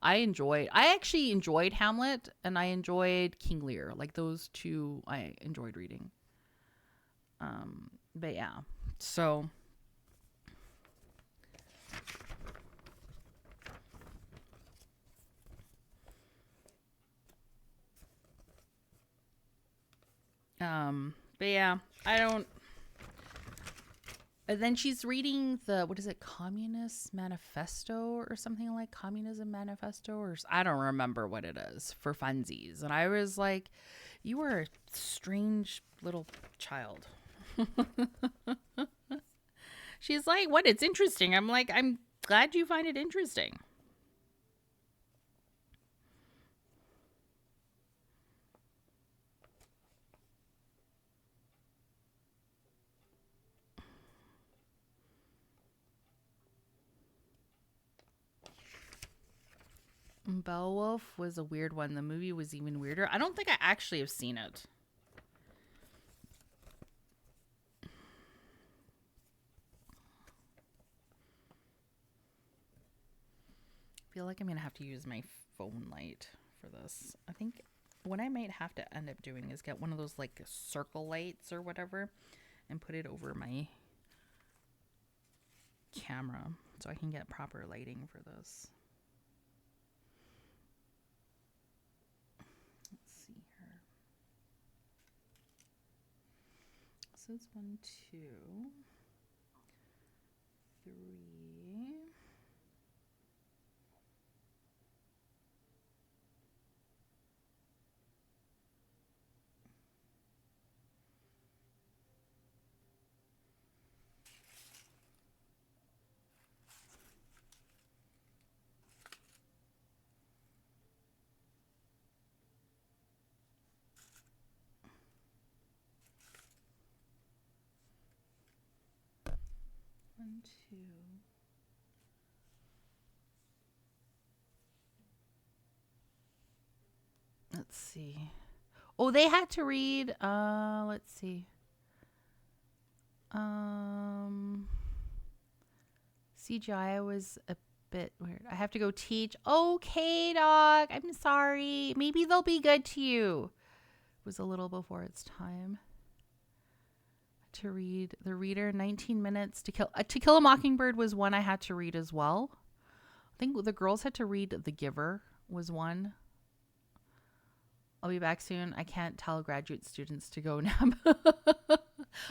I actually enjoyed Hamlet and I enjoyed King Lear. Like those two I enjoyed reading. But yeah. So but yeah, I don't. And then she's reading the, what is it, Communist Manifesto or something, like Communism Manifesto, or I don't remember what it is, for funsies. And I was like, you are a strange little child. She's like, what? It's interesting. I'm like, I'm glad you find it interesting. Beowulf was a weird one. The movie was even weirder. I don't think I actually have seen it. I feel like I'm going to have to use my phone light for this. I think what I might have to end up doing is get one of those like circle lights or whatever and put it over my camera so I can get proper lighting for this. Let's see here. This is 1, 2, 3. 1, 2. Let's see. Oh, they had to read. Let's see. CGI was a bit weird. I have to go teach. Okay, dog. I'm sorry. Maybe they'll be good to you. It was a little before its time. To read The Reader, 19 Minutes to Kill a Mockingbird was one I had to read as well. I think the girls had to read The Giver was one. I'll be back soon. I can't tell graduate students to go nap.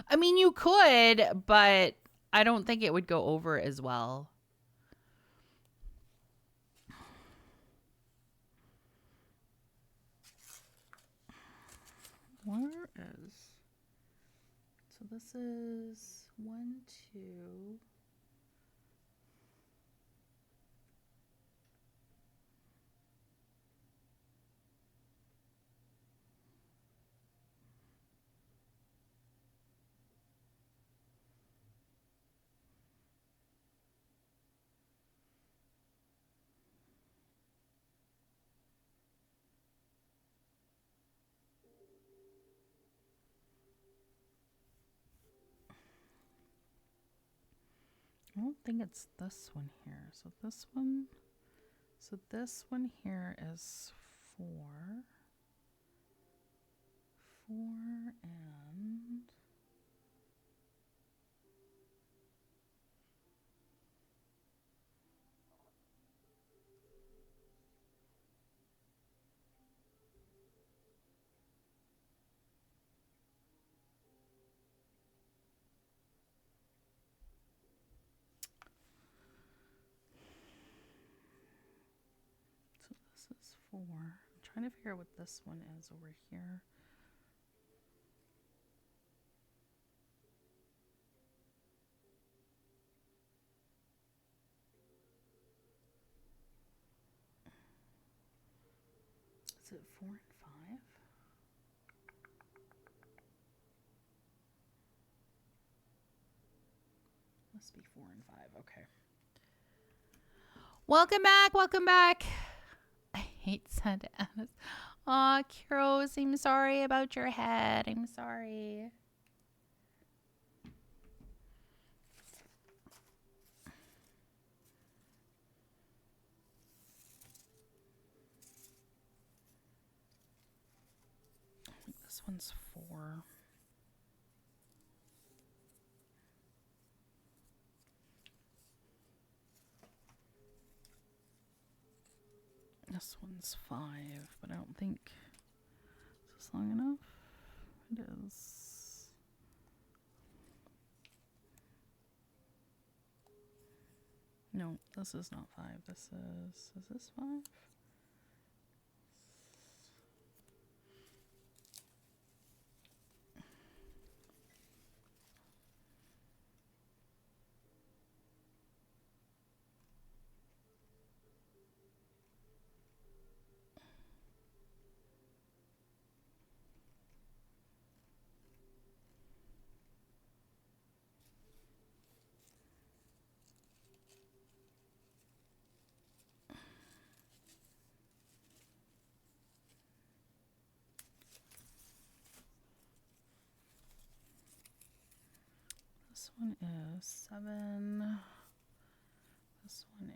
I mean, you could, but I don't think it would go over as well. Where is... So this is 1, 2... I don't think it's this one here. So this one here is 4. 4 and... So this is 4. I'm trying to figure out what this one is over here. Is it 4 and 5? Must be 4 and 5. Okay. Welcome back. Welcome back. I hate Santa Ana's. Aw, Kuros, I'm sorry about your head. I'm sorry. This one's 4. This one's 5, but I don't think, is this long enough? It is. No, this is not 5. Is this 5? This one is 7. This one